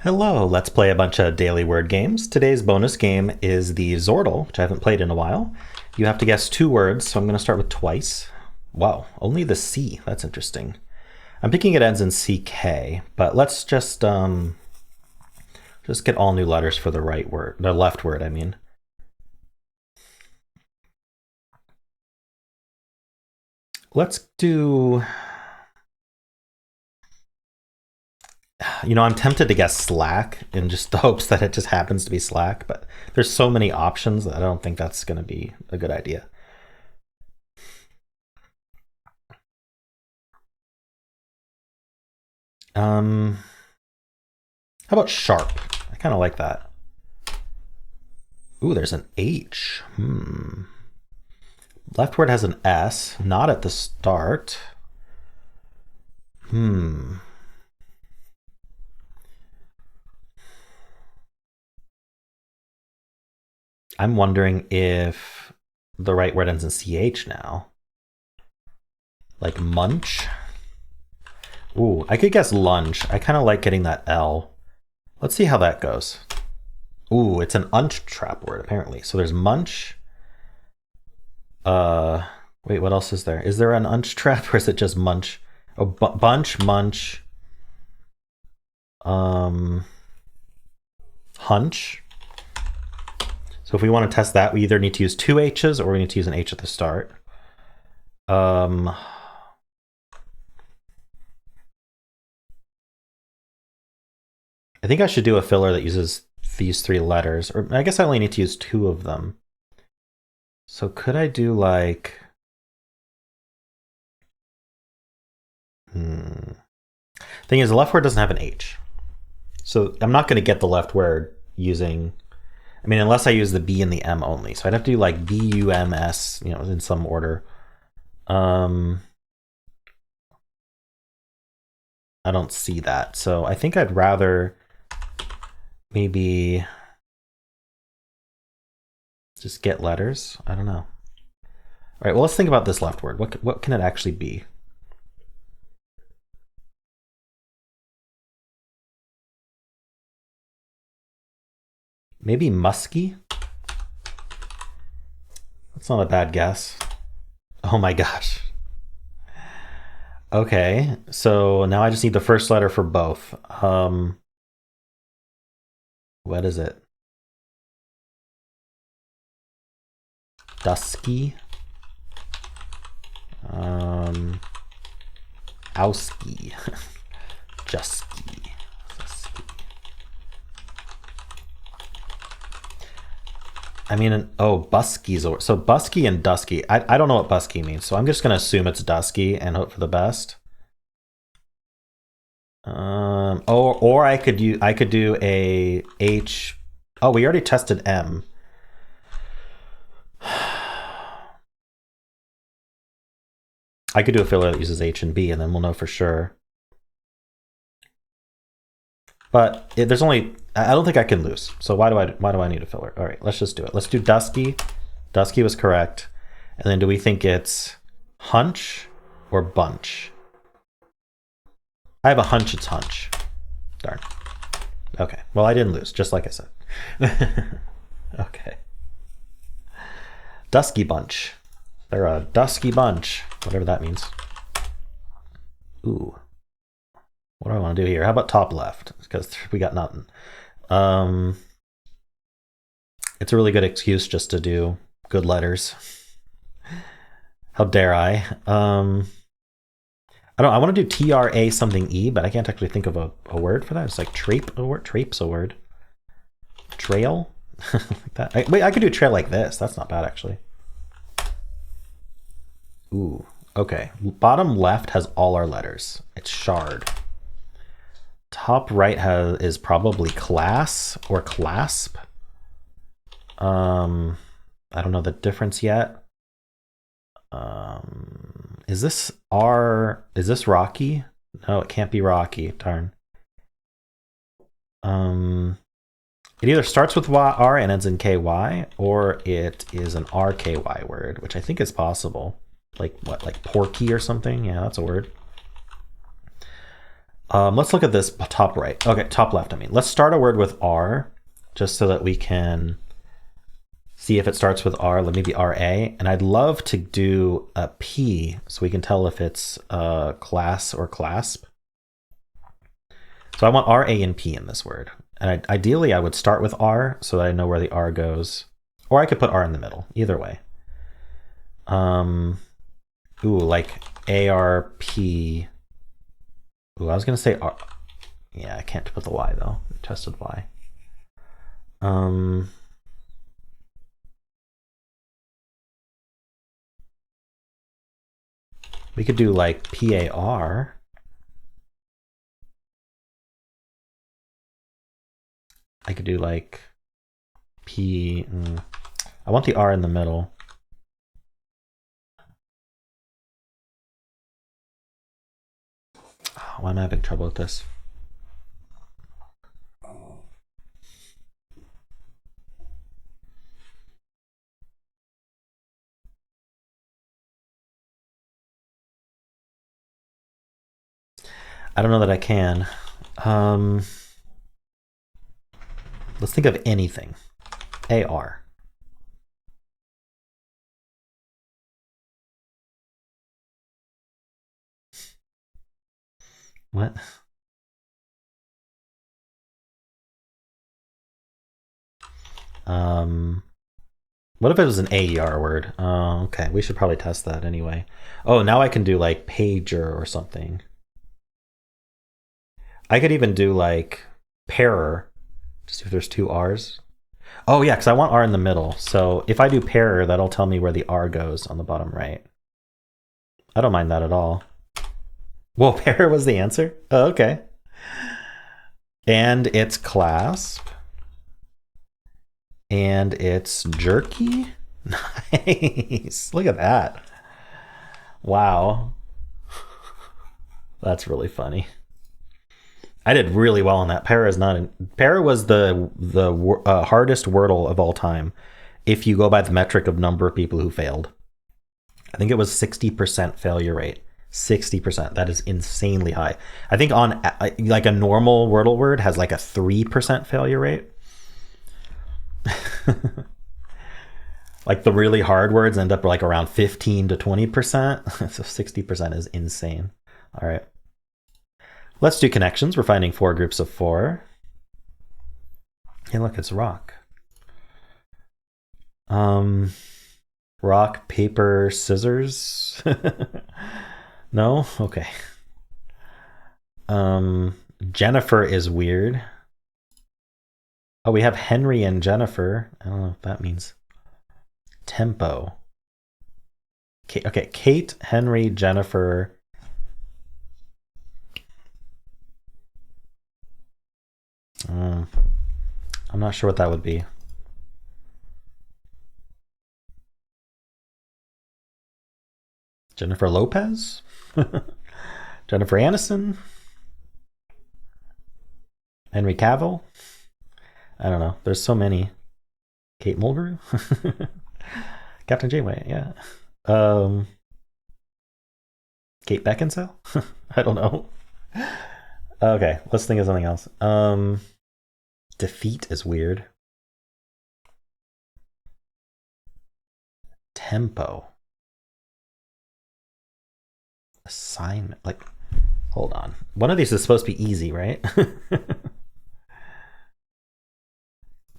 Hello, let's play a bunch of daily word games. Today's bonus game is the Xordle, which I haven't played in a while. You have to guess two words, so I'm going to start with twice. Wow, only the C. That's interesting. I'm thinking it ends in CK, but let's just get all new letters for the right word, the left word, I mean. Let's do... I'm tempted to guess Slack in just the hopes that it just happens to be Slack, but there's so many options that I don't think that's going to be a good idea. How about sharp? I kind of like that. Ooh, there's an H. Left word has an S, not at the start. I'm wondering if the right word ends in CH now. Like munch. Ooh, I could guess lunch. I kind of like getting that L. Let's see how that goes. Ooh, it's an unch trap word, apparently. So there's munch. Wait, what else is there? Is there an unch trap or is it just munch? Oh, bunch, munch. Hunch. So if we want to test that, we either need to use two H's or we need to use an H at the start. I think I should do a filler that uses these three letters, or I guess I only need to use two of them. So could I do like... Thing is, the left word doesn't have an H. So I'm not going to get the left word using... I mean, unless I use the B and the M only. So I'd have to do like B-U-M-S, in some order. I don't see that. So I think I'd rather maybe just get letters. I don't know. All right, well, let's think about this left word. What can it actually be? Maybe musky? That's not a bad guess. Oh my gosh. Okay, so now I just need the first letter for both. What is it? Dusky? Owski. Jusky. I mean, oh, busky's over. So busky and dusky. I don't know what busky means, so I'm just gonna assume it's dusky and hope for the best. Or I could do a H. Oh, we already tested M. I could do a filler that uses H and B, and then we'll know for sure. But there's only... I don't think I can lose. So why do I need a filler? All right, let's just do it. Let's do dusky. Dusky was correct. And then do we think it's hunch or bunch? I have a hunch it's hunch. Darn. Okay, well, I didn't lose, just like I said. Okay. Dusky bunch. They're a dusky bunch, whatever that means. Ooh. What do I want to do here? How about top left? Because we got nothing. It's a really good excuse just to do good letters. How dare I? I want to do TRA something E, but I can't actually think of a word for that. It's like trape a word. Trape's a word. Trail? Like that. Wait, I could do trail like this. That's not bad, actually. Ooh, okay. Bottom left has all our letters. It's shard. Top right is probably class or clasp. I don't know the difference yet. Is this Rocky? No, it can't be Rocky. Darn. It either starts with R and ends in KY, or it is an RKY word, which I think is possible. Like what? Like porky or something? Yeah, that's a word. Let's look at this top right. Okay, top left, I mean. Let's start a word with R, just so that we can see if it starts with R, maybe RA. And I'd love to do a P, so we can tell if it's class or clasp. So I want RA and P in this word. And ideally, I would start with R, so that I know where the R goes. Or I could put R in the middle, either way. Ooh, like ARP. Ooh, I was gonna say R. Yeah, I can't put the Y though. I tested Y. We could do like PAR. I could do like P. I want the R in the middle. Why am I having trouble with this? I don't know that I can. Let's think of anything. AR. What? What if it was an AER word? Oh, okay. We should probably test that anyway. Oh, now I can do like pager or something. I could even do like pairer, just if there's two R's. Oh yeah, because I want R in the middle. So if I do pairer, that'll tell me where the R goes on the bottom right. I don't mind that at all. Whoa, pairer was the answer? Oh, okay. And it's clasp. And it's jerky. Nice. Look at that. Wow. That's really funny. I did really well on that. Para is not. Para was the hardest wordle of all time. If you go by the metric of number of people who failed, I think it was 60% failure rate. 60%. That is insanely high. I think on like a normal wordle word has like a 3% failure rate. Like the really hard words end up like around 15 to 20%. So 60% is insane. All right. Let's do connections. We're finding 4 groups of 4. Hey, look, it's rock. Rock, paper, scissors. No? Okay. Jennifer is weird. Oh, we have Henry and Jennifer. I don't know what that means. Tempo. Okay, Kate, Henry, Jennifer. I'm not sure what that would be. Jennifer Lopez? Jennifer Aniston? Henry Cavill? I don't know. There's so many. Kate Mulgrew? Captain Janeway, yeah. Kate Beckinsale? I don't know. Okay, let's think of something else. Defeat is weird. Tempo. Assignment. Like, hold on. One of these is supposed to be easy, right?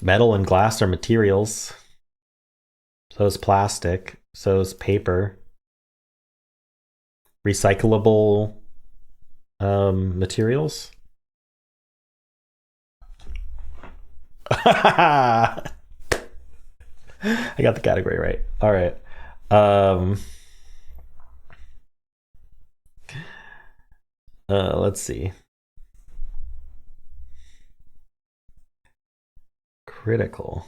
Metal and glass are materials. So is plastic. So is paper. Recyclable materials. I got the category right. All right. Let's see. Critical.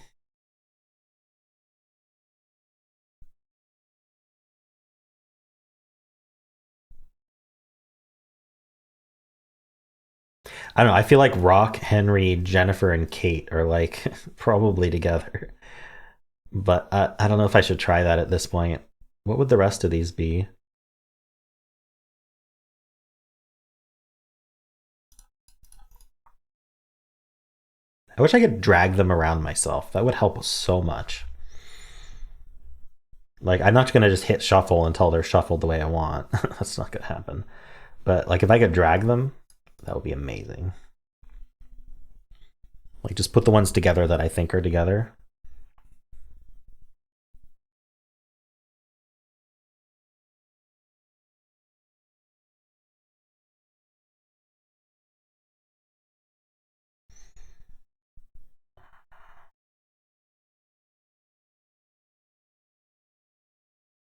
I don't know. I feel like Rock, Henry, Jennifer, and Kate are like probably together. But I don't know if I should try that at this point. What would the rest of these be? I wish I could drag them around myself. That would help so much. Like, I'm not going to just hit shuffle until they're shuffled the way I want. That's not going to happen. But like, if I could drag them, that would be amazing. Like, just put the ones together that I think are together.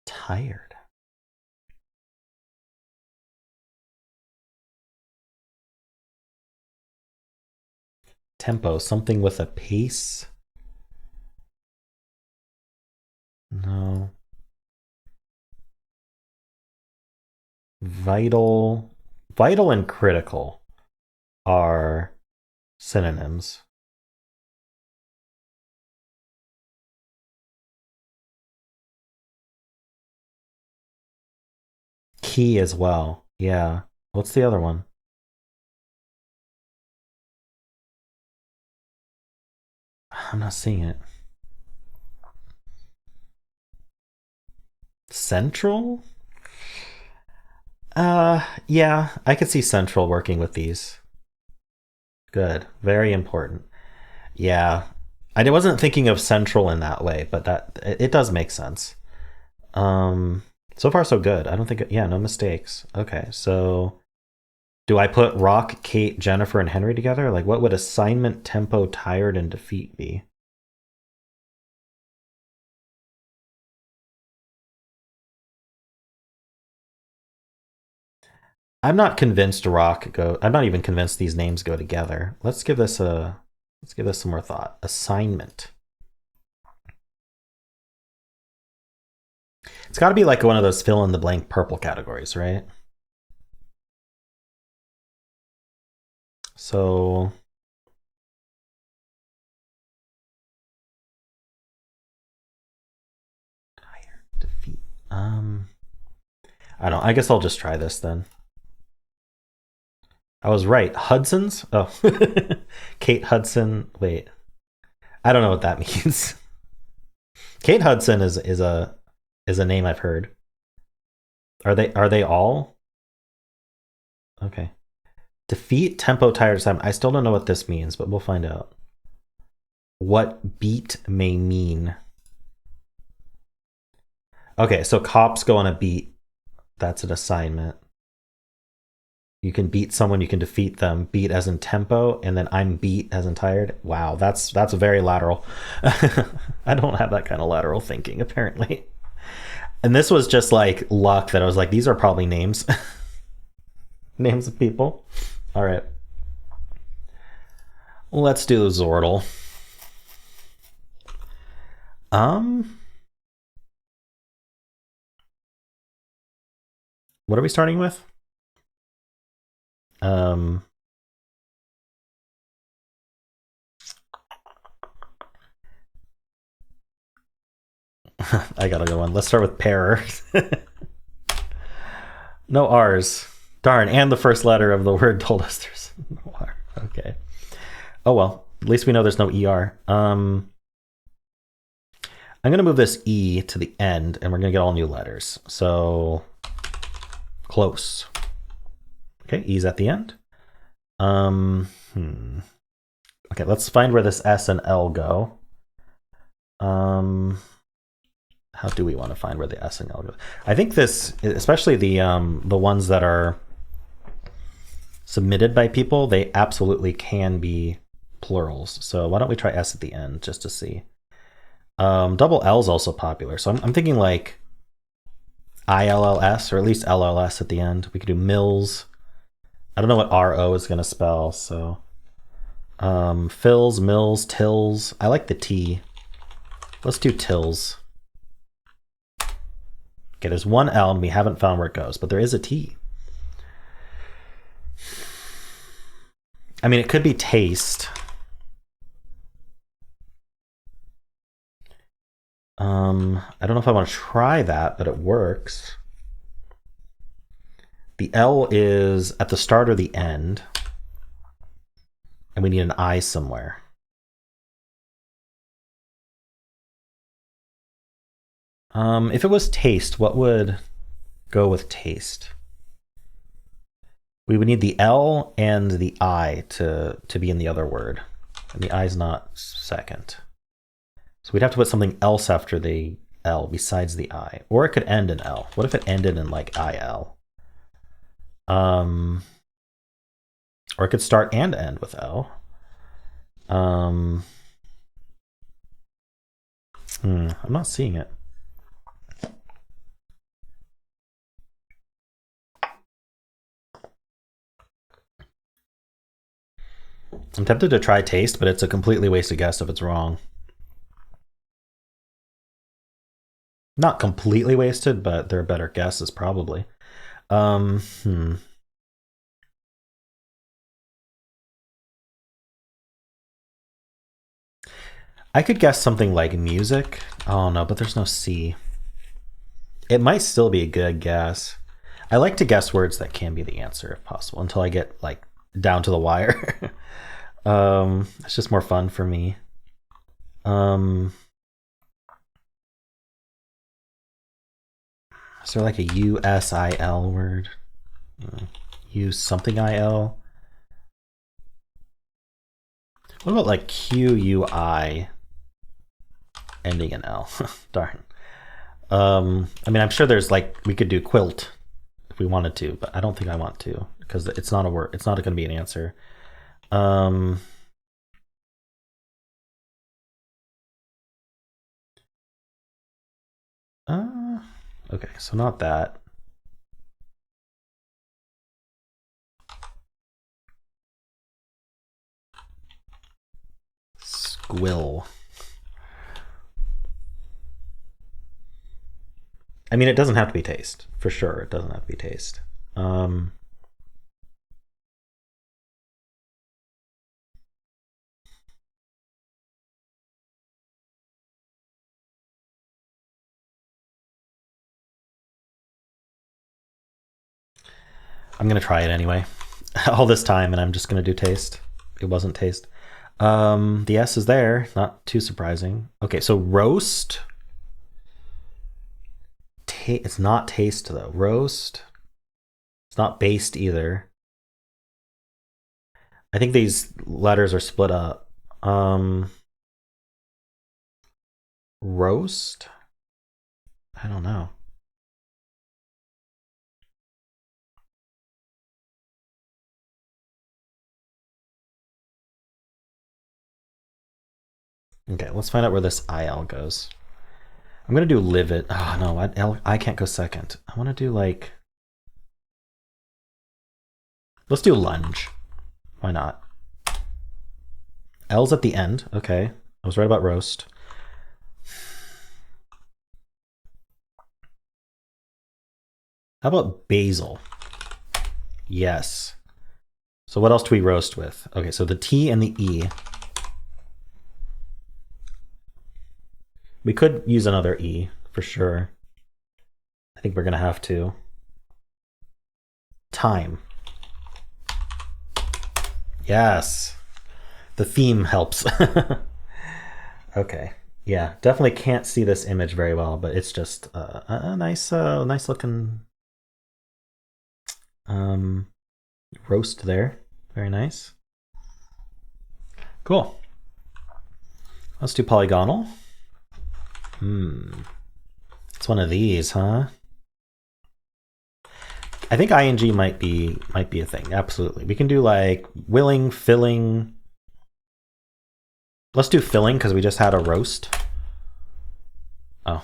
Tired. Tempo, something with a pace. No. Vital. Vital and critical are synonyms. Key as well. Yeah. What's the other one? I'm not seeing it. Central? Yeah, I could see central working with these. Good. Very important. Yeah. I wasn't thinking of central in that way, but that it does make sense. So far so good. I don't think yeah, no mistakes. Okay, so do I put Rock, Kate, Jennifer, and Henry together? Like, what would assignment, tempo, tired, and defeat be? I'm not convinced Rock go. I'm not even convinced these names go together. Let's give this some more thought. Assignment. It's got to be like one of those fill in the blank purple categories, right? So tired, defeat. I don't know. I guess I'll just try this then. I was right. Hudson's? Oh. Kate Hudson. Wait. I don't know what that means. Kate Hudson is a name I've heard. Are they all? Okay. Defeat, tempo, tired, time. I still don't know what this means, but we'll find out. What beat may mean. Okay, so cops go on a beat. That's an assignment. You can beat someone, you can defeat them. Beat as in tempo, and then I'm beat as in tired. Wow, that's very lateral. I don't have that kind of lateral thinking, apparently. And this was just like luck that I was like, these are probably names. Names of people. All right. Let's do Xordle. What are we starting with? I gotta go on. Let's start with pair. No R's. Darn, and the first letter of the word told us there's no R. Okay. Oh well, at least we know there's no ER. I'm gonna move this E to the end, and we're gonna get all new letters. So close. Okay, E's at the end. Okay, let's find where this S and L go. How do we want to find where the S and L go? I think this, especially the ones that are submitted by people, they absolutely can be plurals. So why don't we try S at the end just to see? Double L is also popular. So I'm thinking like ILLS, or at least LLS at the end. We could do Mills. I don't know what RO is going to spell. So Fills, Mills, Tills. I like the T. Let's do Tills. Okay, there's one L and we haven't found where it goes, but there is a T. I mean, it could be taste. I don't know if I want to try that, but it works. The L is at the start or the end. And we need an I somewhere. If it was taste, what would go with taste? We would need the L and the I to be in the other word. And the I is not second. So we'd have to put something else after the L besides the I. Or it could end in L. What if it ended in like IL? Or it could start and end with L. I'm not seeing it. I'm tempted to try taste, but it's a completely wasted guess if it's wrong. Not completely wasted, but there are better guesses probably. I could guess something like music. Oh no, but there's no C. It might still be a good guess. I like to guess words that can be the answer if possible until I get like down to the wire. It's just more fun for me. Is there like a USIL word? Use something IL? What about like QUI ending in L? Darn. I mean, I'm sure there's like, we could do quilt if we wanted to, but I don't think I want to because it's not a word. It's not going to be an answer. Okay, so not that. Squill. I mean, it doesn't have to be taste, for sure. It doesn't have to be taste. I'm going to try it anyway. All this time, and I'm just going to do taste. It wasn't taste. The S is there, not too surprising. Okay, so roast. It's not taste though. Roast. It's not based either. I think these letters are split up. Roast? I don't know. Okay, let's find out where this IL goes. I'm gonna do live it. Oh no, I can't go second. I want to do like. Let's do lunge. Why not? L's at the end. Okay, I was right about roast. How about basil? Yes. So what else do we roast with? Okay, so the T and the E. We could use another E for sure. I think we're gonna have to. Time. Yes. The theme helps. Okay. Yeah, definitely can't see this image very well, but it's just a nice looking roast there. Very nice. Cool. Let's do polygonal. It's one of these, huh? I think ing might be a thing. Absolutely. We can do like willing, filling. Let's do filling because we just had a roast. Oh,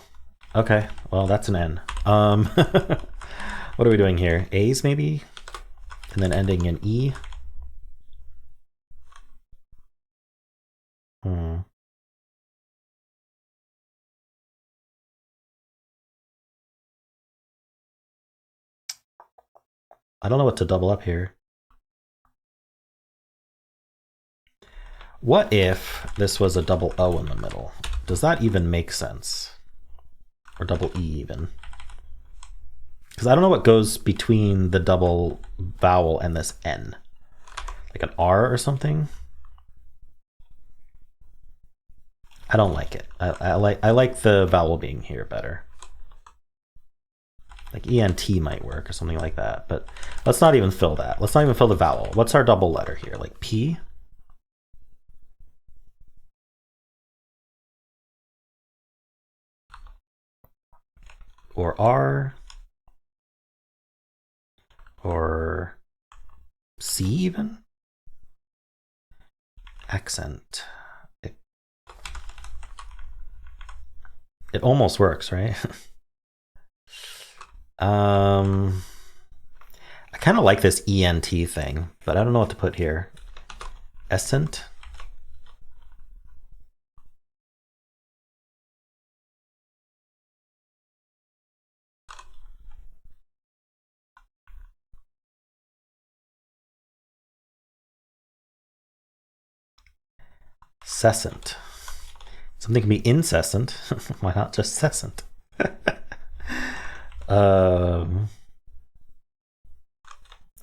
okay. Well, that's an N. What are we doing here? A's maybe? And then ending in E. I don't know what to double up here. What if this was a double O in the middle? Does that even make sense? Or double E even? Because I don't know what goes between the double vowel and this N. Like an R or something? I don't like it. I like the vowel being here better. Like ENT might work or something like that, but let's not even fill that. Let's not even fill the vowel. What's our double letter here? Like P? Or R? Or C even? Accent. It almost works, right? I kind of like this ENT thing, but I don't know what to put here. Essent? Cessant. Something can be incessant. Why not just cessant?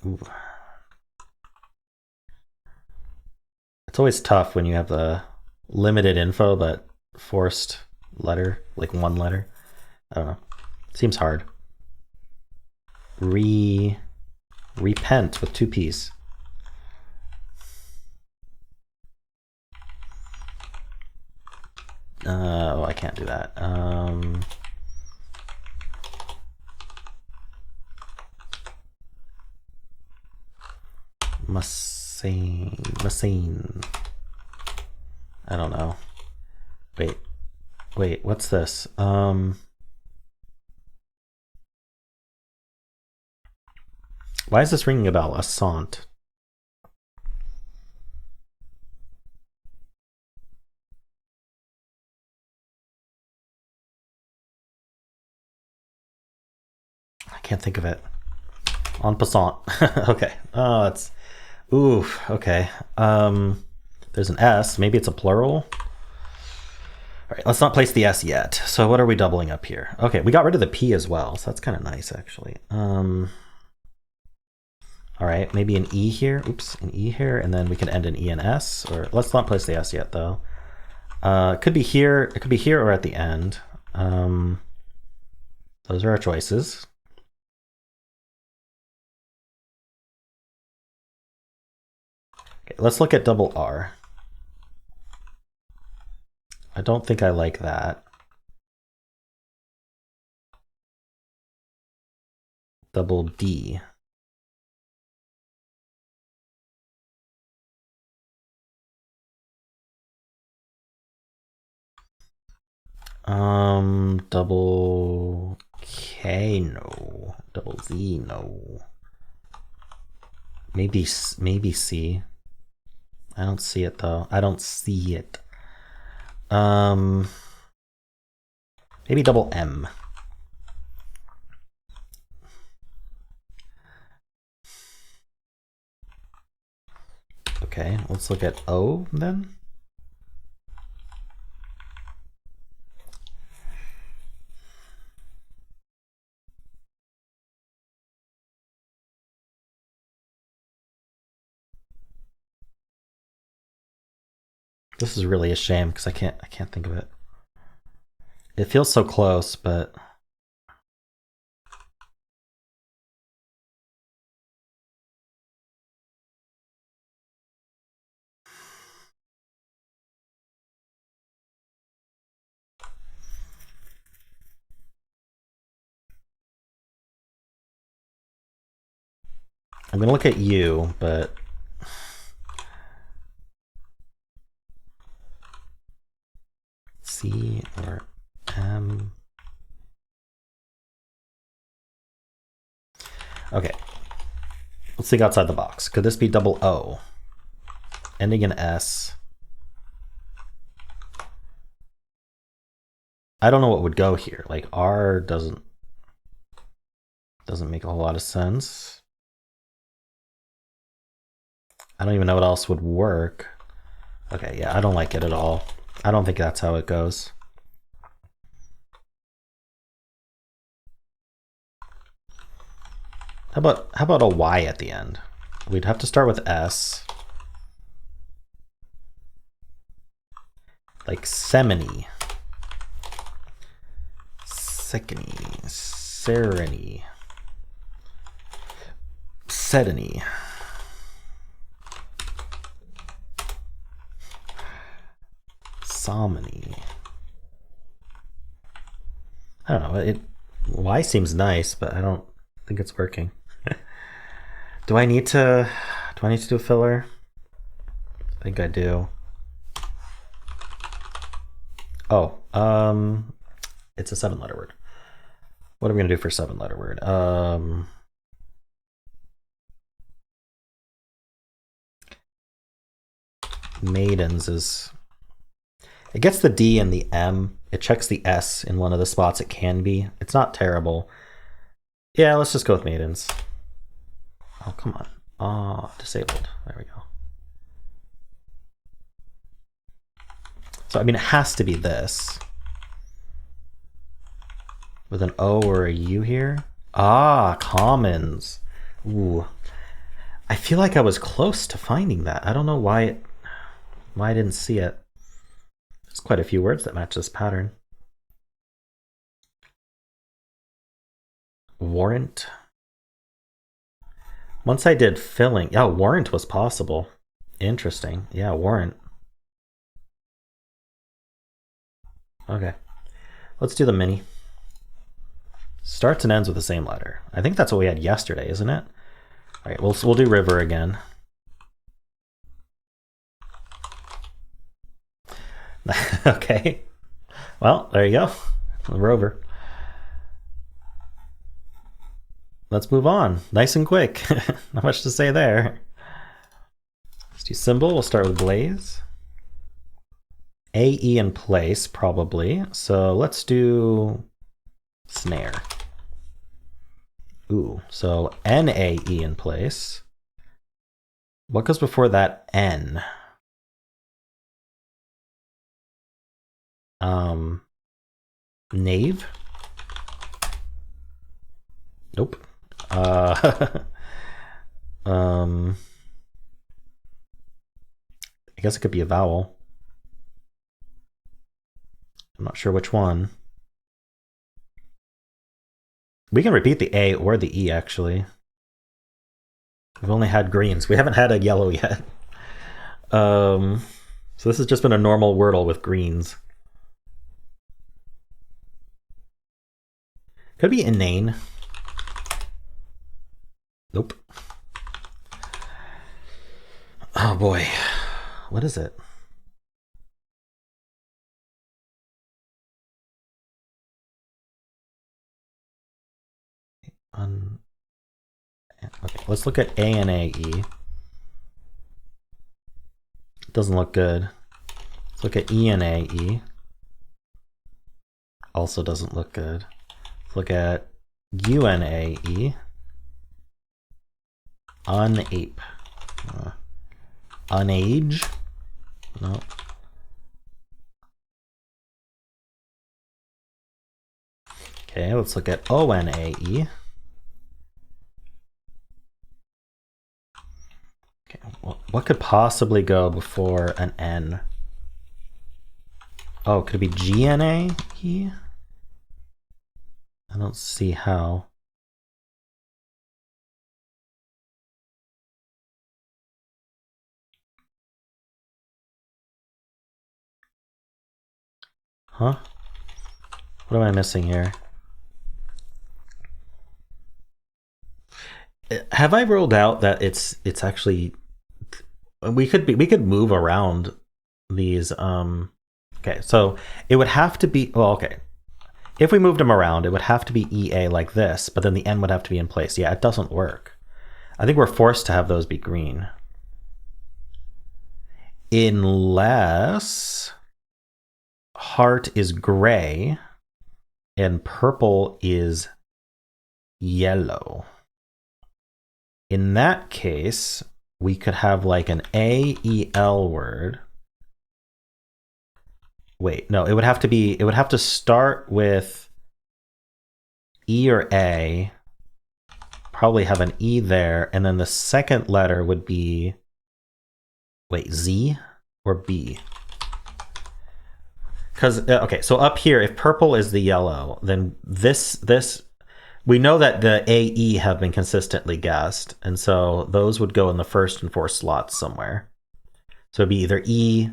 Ooh. It's always tough when you have the limited info but forced letter, like one letter. I don't know. Seems hard. Repent with 2 P's. Oh, I can't do that. Massane. I don't know. Wait, what's this? Why is this ringing a bell? Assant. I can't think of it. En passant. Okay. Oh, that's... Oof. Okay. There's an S. Maybe it's a plural. All right, let's not place the S yet. So what are we doubling up here? Okay, we got rid of the P as well, so that's kind of nice, actually. All right, maybe an E here. Oops, an E here, and then we can end an E and S. Or let's not place the S yet, though. It could be here. It could be here or at the end. Those are our choices. Okay, let's look at double R. I don't think I like that. Double D. Double K, no. Double Z, no. Maybe C. I don't see it though. I don't see it. Maybe double M. Okay, let's look at O then. This is really a shame because I can't think of it. It feels so close, but I'm gonna look at U, but C or M. Okay, let's think outside the box. Could this be double O? Ending in S. I don't know what would go here. Like R doesn't make a whole lot of sense. I don't even know what else would work. Okay, yeah, I don't like it at all. I don't think that's how it goes. How about a Y at the end? We'd have to start with S. Like seminy. Sereny. Sedeny. Somony. I don't know. Y seems nice, but I don't think it's working. Do I need to do a filler? I think I do. Oh, it's a 7-letter word. What are we gonna do for 7-letter word? Maidens is, it gets the D and the M. It checks the S in one of the spots it can be. It's not terrible. Yeah, let's just go with maidens. Oh, come on. Oh, disabled. There we go. So, I mean, it has to be this. With an O or a U here. Ah, commons. Ooh. I feel like I was close to finding that. I don't know why I didn't see it. There's quite a few words that match this pattern. Warrant. Once I did filling, yeah, warrant was possible. Interesting. Yeah, warrant. Okay. Let's do the mini. Starts and ends with the same letter. I think that's what we had yesterday, isn't it? All right, we'll do river again. Okay. Well, there you go. Rover. Let's move on. Nice and quick. Not much to say there. Let's do Symble. We'll start with blaze. AE in place, probably. So let's do snare. Ooh, so NAE in place. What goes before that N? Knave? Nope. I guess it could be a vowel. I'm not sure which one. We can repeat the A or the E, actually. We've only had greens. We haven't had a yellow yet. So this has just been a normal Wordle with greens. Could be inane. Nope. Oh boy. What is it? Okay, let's look at A and AE. Doesn't look good. Let's look at E and AE. Also doesn't look good. Let's look at U and AE. Unape. Unage. No. Okay, let's look at ONAE. Okay, what could possibly go before an N? Oh, could it be GNAE? I don't see how. Huh? What am I missing here? Have I ruled out that it's actually we could move around these okay, so it would have to be, well, okay. If we moved them around, it would have to be EA like this, but then the N would have to be in place. Yeah, it doesn't work. I think we're forced to have those be green. Unless heart is gray and purple is yellow. In that case, we could have like an AEL word. Wait, no, it would have to start with E or A, probably have an E there, and then the second letter would be, wait, Z or B? Because, okay, so up here, if purple is the yellow, then this We know that the AE have been consistently guessed, and so those would go in the first and fourth slots somewhere. So it'd be either E,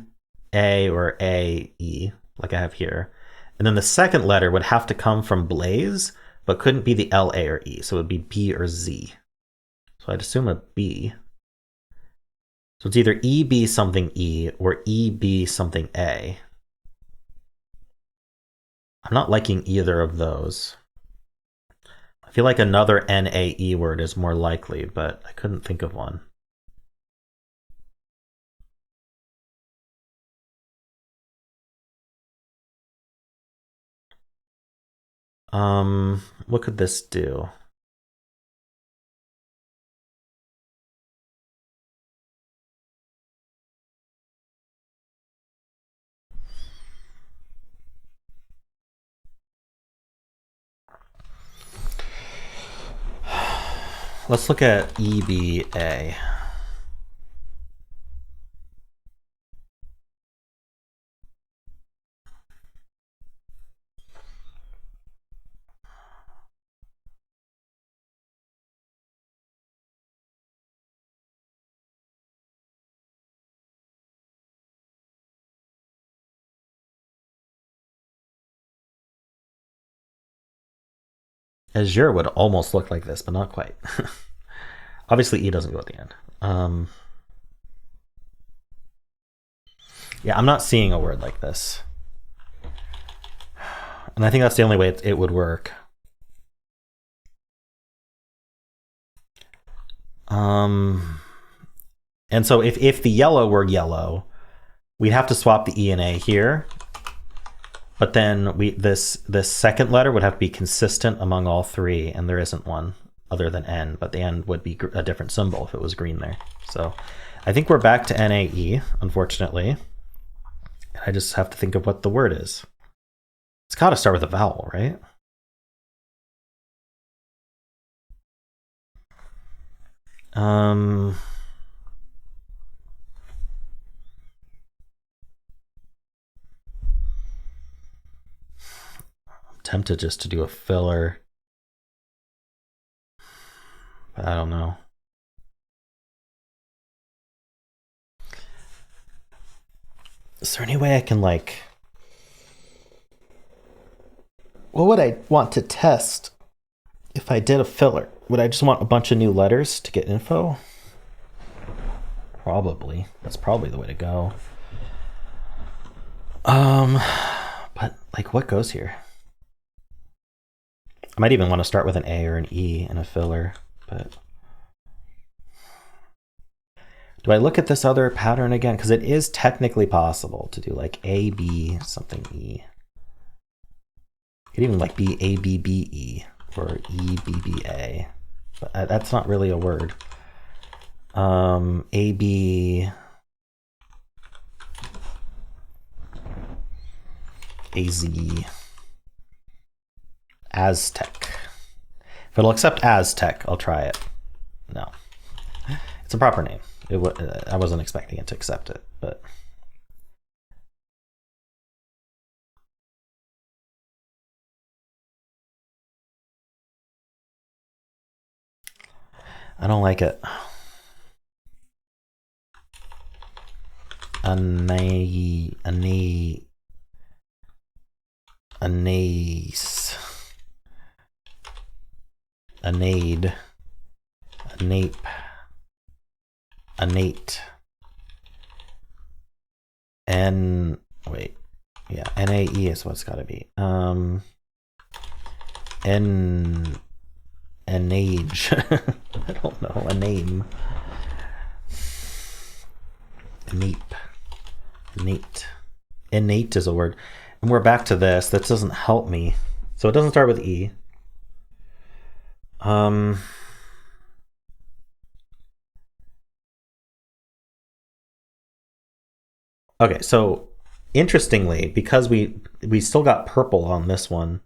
A, or AE, like I have here. And then the second letter would have to come from Blaze, but couldn't be the L, A, or E. So it would be B or Z. So I'd assume a B. So it's either EB something E or EB something A. I'm not liking either of those. I feel like another NAE word is more likely, but I couldn't think of one. What could this do? Let's look at EBA. Azure would almost look like this, but not quite. Obviously, E doesn't go at the end. Yeah, I'm not seeing a word like this. And I think that's the only way it would work. And so if the yellow were yellow, we'd have to swap the E and A here. But then this second letter would have to be consistent among all three, and there isn't one other than N, but the N would be a different symbol if it was green there. So I think we're back to NAE, unfortunately. I just have to think of what the word is. It's got to start with a vowel, right? I'm tempted just to do a filler, but I don't know. Is there any way I can like, what would I want to test if I did a filler? Would I just want a bunch of new letters to get info? Probably. That's probably the way to go. But like what goes here? I might even want to start with an A or an E in a filler, but do I look at this other pattern again? Because it is technically possible to do like A, B, something E. It could even like be A, B, B, E or E, B, B, A. But that's not really a word. A, B, A, Z. Aztec. If it'll accept Aztec, I'll try it. No. It's a proper name. I wasn't expecting it to accept it, but... I don't like it. Anais. Anade, anape, anate, wait, yeah, NAE is what it's got to be. Anage, I don't know, a name. Innate is a word. And we're back to this. That doesn't help me. So it doesn't start with E. Okay, so interestingly, because we still got purple on this one,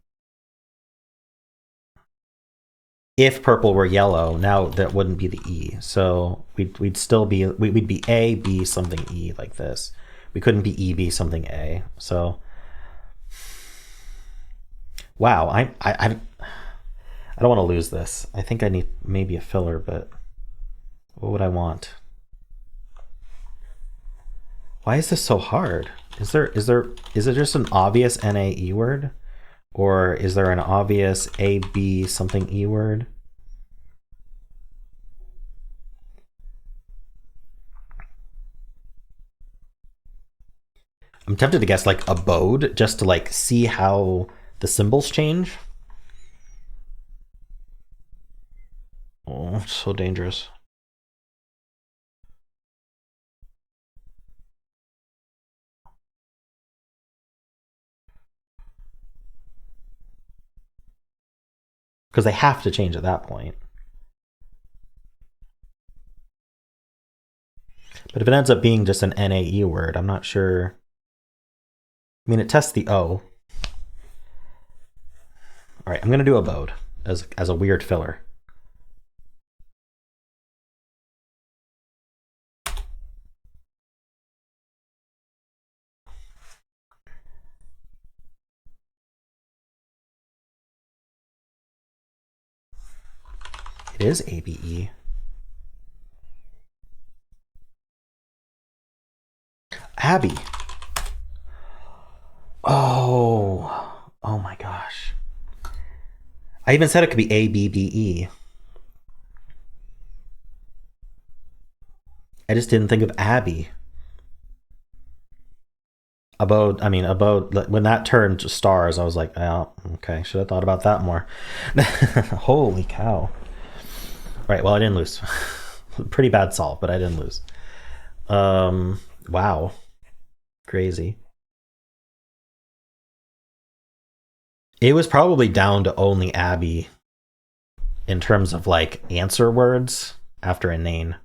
if purple were yellow, now that wouldn't be the E. So we'd still be we'd be A, B, something E like this. We couldn't be E, B, something A. So wow, I don't want to lose this. I think I need maybe a filler, but what would I want? Why is this so hard? Is it just an obvious NAE word? Or is there an obvious AB something E word? I'm tempted to guess like abode, just to like see how the symbols change. Oh, so dangerous. Because they have to change at that point. But if it ends up being just an NAE word, I'm not sure. I mean, it tests the O. All right, I'm going to do abode as a weird filler. It is ABE. Abby. Oh my gosh. I even said it could be ABBE. I just didn't think of Abby. Abode, when that turned to stars, I was like, oh, okay, should have thought about that more. Holy cow. Right, well, I didn't lose. Pretty bad solve, but I didn't lose. Wow. Crazy. It was probably down to only Abby in terms of like answer words after a name.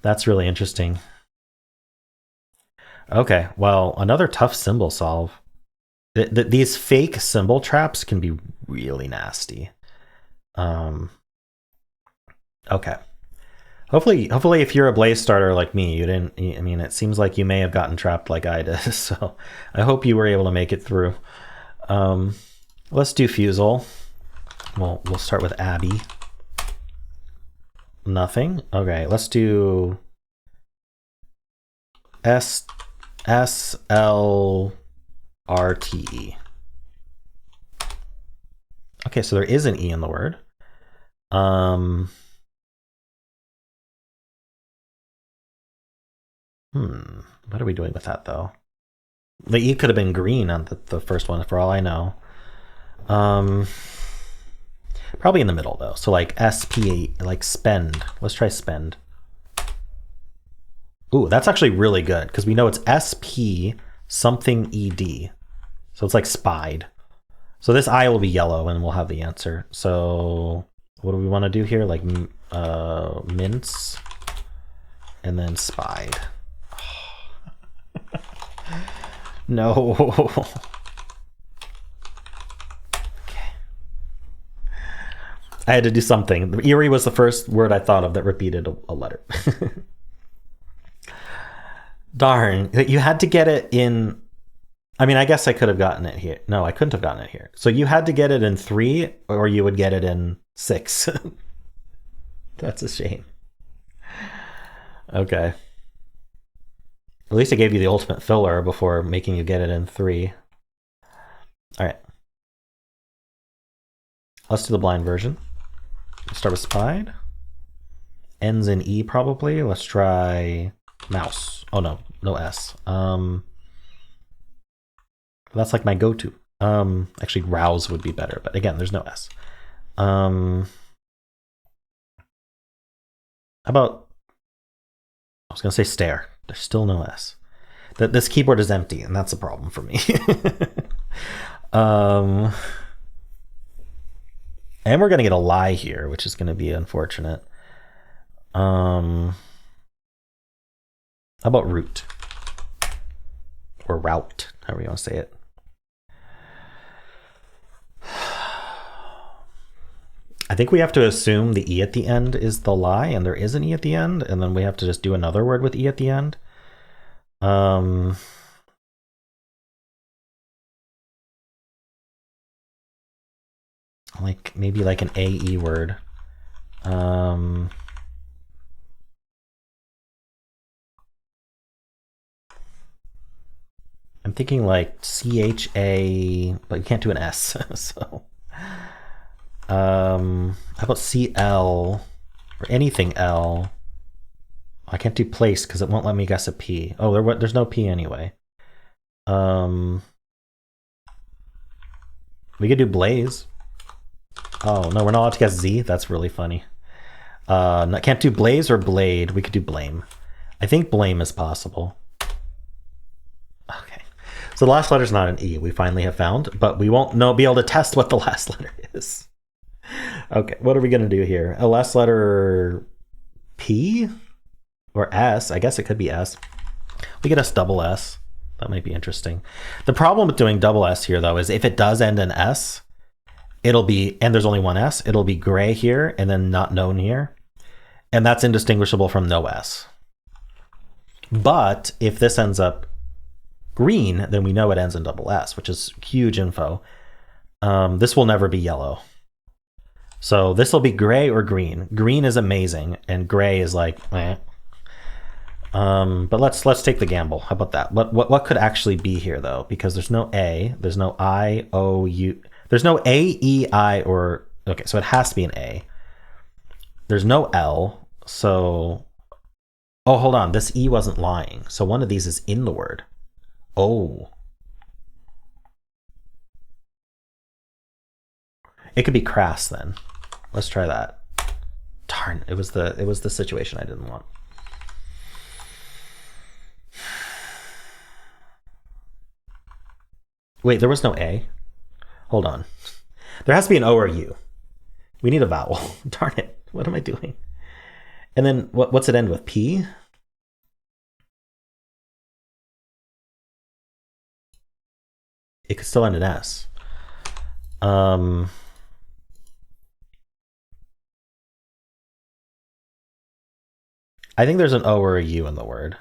That's really interesting. Okay, well, another tough symbol solve. These fake symbol traps can be really nasty. Okay. Hopefully, if you're a Blaze starter like me, you didn't. I mean, it seems like you may have gotten trapped like I did. So I hope you were able to make it through. Let's do Fusele. We'll start with Abby. Nothing. Okay, let's do SLRTE. Okay, so there is an E in the word. What are we doing with that though? The E could have been green on the first one for all I know. Probably in the middle though. So like SP, like spend. Let's try spend. Ooh, that's actually really good because we know it's SP something ED. So it's like spied. So this I will be yellow and we'll have the answer. So what do we want to do here? Like mince and then spied. No. Okay. I had to do something. Eerie was the first word I thought of that repeated a letter. Darn. You had to get it in... I mean, I guess I could have gotten it here. No, I couldn't have gotten it here. So you had to get it in 3 or you would get it in 6. That's a shame. Okay. At least I gave you the ultimate filler before making you get it in 3. All right. Let's do the blind version. Let's start with spied. Ends in E probably. Let's try mouse. Oh no, no S. That's like my go-to. Actually rouse would be better, but again, there's no S. How about, I was gonna say stare. There's still no S. This keyboard is empty, and that's a problem for me. And we're gonna get a lie here, which is gonna be unfortunate. How about root? Or route, however you want to say it. I think we have to assume the E at the end is the lie, and there is an E at the end, and then we have to just do another word with E at the end. Like maybe like an AE word. I'm thinking like CHA, but you can't do an S. So how about CL or anything L? I can't do place because it won't let me guess a P. Oh, there's no P anyway. We could do blaze. Oh no, we're not allowed to guess Z. That's really funny. Can't do blaze or blade. We could do blame. I think blame is possible. Okay, so the last letter is not an E. We finally have found, but we won't be able to test what the last letter is. Okay, what are we gonna do here? A last letter P or S? I guess it could be S. We get S double S. That might be interesting. The problem with doing double S here, though, is if it does end in S, it'll be, and there's only one S, it'll be gray here and then not known here. And that's indistinguishable from no S. But if this ends up green, then we know it ends in double S, which is huge info. This will never be yellow. So this will be gray or green. Green is amazing, and gray is like, eh. But let's take the gamble. How about that? What could actually be here though? Because there's no A, there's no I, O, U, there's no A, E, I, or okay, so it has to be an A. There's no L, so oh, hold on, this E wasn't lying. So one of these is in the word. Oh. It could be crass then. Let's try that. Darn, it was the situation I didn't want. Wait, there was no A. Hold on. There has to be an O or a U. We need a vowel. Darn it. What am I doing? And then what's it end with? P? It could still end in S. I think there's an O or a U in the word.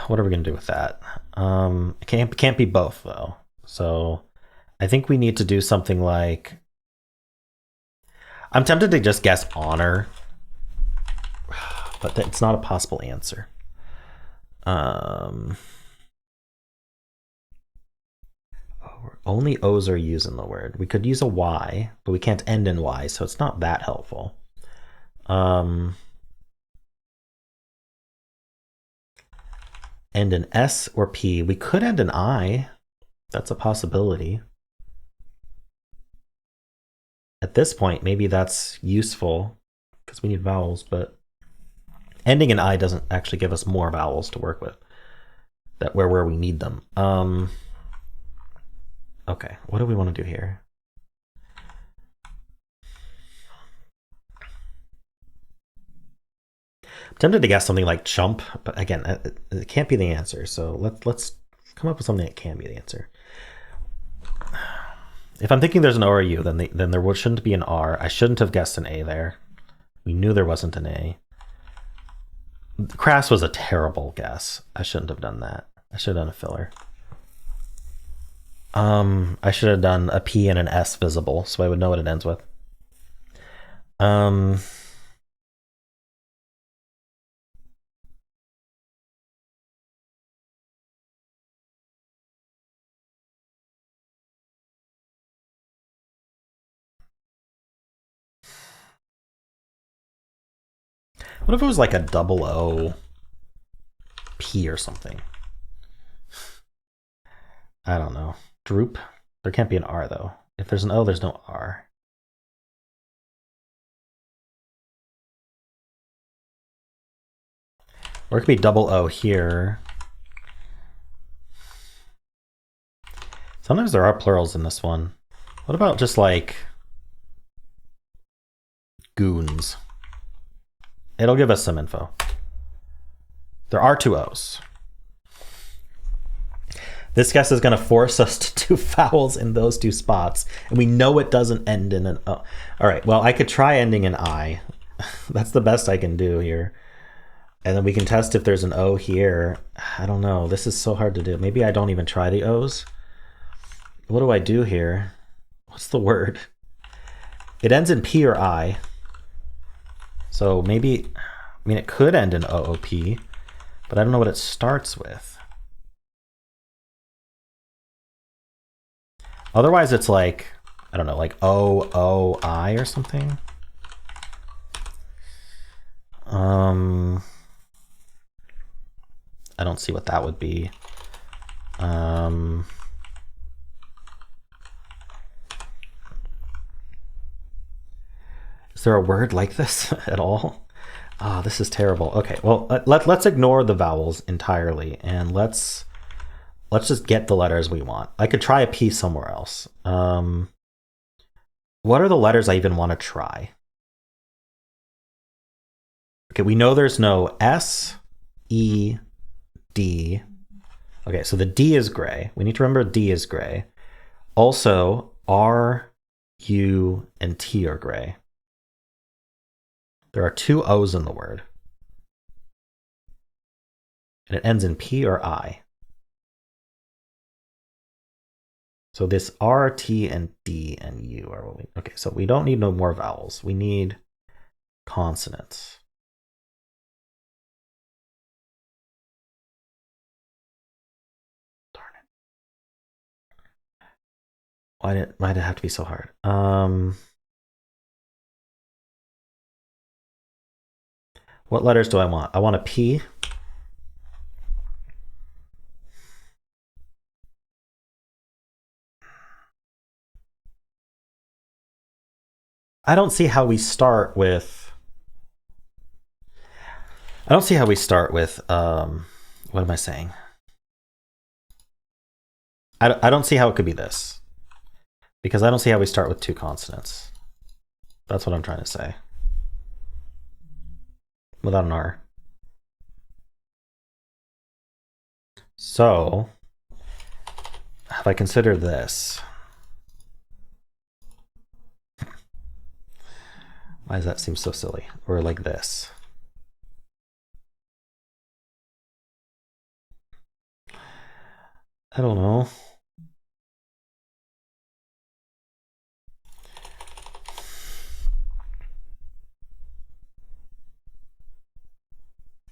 What are we gonna do with that? It can't be both though. So I think we need to do something like, I'm tempted to just guess honor, but it's not a possible answer. Only O's are used in the word. We could use a Y, but we can't end in Y, so it's not that helpful. End in S or P. We could end in I. That's a possibility. At this point, maybe that's useful because we need vowels, but ending in I doesn't actually give us more vowels to work with. That where we need them. Okay, what do we want to do here? I'm tempted to guess something like chump, but again, it can't be the answer. So let's come up with something that can be the answer. If I'm thinking there's an O or a U, then there shouldn't be an R. I shouldn't have guessed an A there. We knew there wasn't an A. Crass was a terrible guess. I shouldn't have done that. I should have done a filler. I should have done a P and an S visible, so I would know what it ends with. What if it was like a double O P or something? I don't know. Droop? There can't be an R though. If there's an O, there's no R. Or it could be double O here. Sometimes there are plurals in this one. What about just like goons? It'll give us some info. There are two O's. This guess is going to force us to do vowels in those two spots, and we know it doesn't end in an O. All right, well, I could try ending in I. That's the best I can do here. And then we can test if there's an O here. I don't know. This is so hard to do. Maybe I don't even try the O's. What do I do here? What's the word? It ends in P or I. So maybe, I mean, it could end in OOP, but I don't know what it starts with. Otherwise, it's like, I don't know, like OOI or something. I don't see what that would be. Is there a word like this at all? Ah, this is terrible. Okay, well, let's ignore the vowels entirely, and let's just get the letters we want. I could try a P somewhere else. What are the letters I even want to try? Okay, we know there's no S, E, D. Okay, so the D is gray. We need to remember D is gray. Also, R, U, and T are gray. There are 2 O's in the word. And it ends in P or I. So this R, T, and D, and U are what we... Okay, so we don't need no more vowels. We need consonants. Darn it. Why did it have to be so hard? What letters do I want? I want a P. I don't see how we start with... what am I saying? I don't see how it could be this. Because I don't see how we start with 2 consonants. That's what I'm trying to say. Without an R. So, if I consider this... Why does that seem so silly? Or like this. I don't know.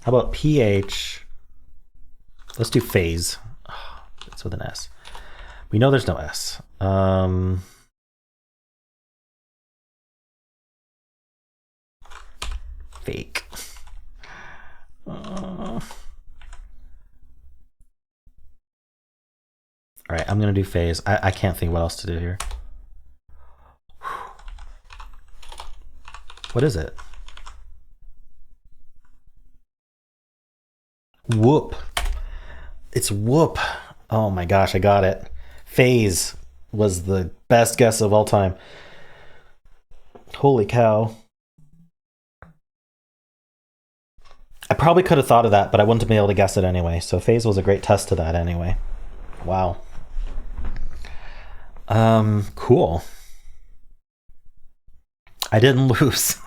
How about PH? Let's do phase. Oh, it's with an S. We know there's no S. Fake. All right, I'm gonna do phase. I can't think what else to do here. What is it? Whoop. It's whoop. Oh my gosh, I got it. Phase was the best guess of all time. Holy cow. I probably could have thought of that, but I wouldn't have been able to guess it anyway. So phase was a great test to that anyway. Wow. Cool. I didn't lose.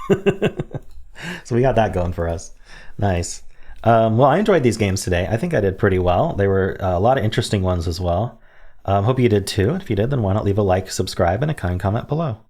So we got that going for us. Nice. Well, I enjoyed these games today. I think I did pretty well. They were a lot of interesting ones as well. Hope you did too. If you did, then why not leave a like, subscribe, and a kind comment below.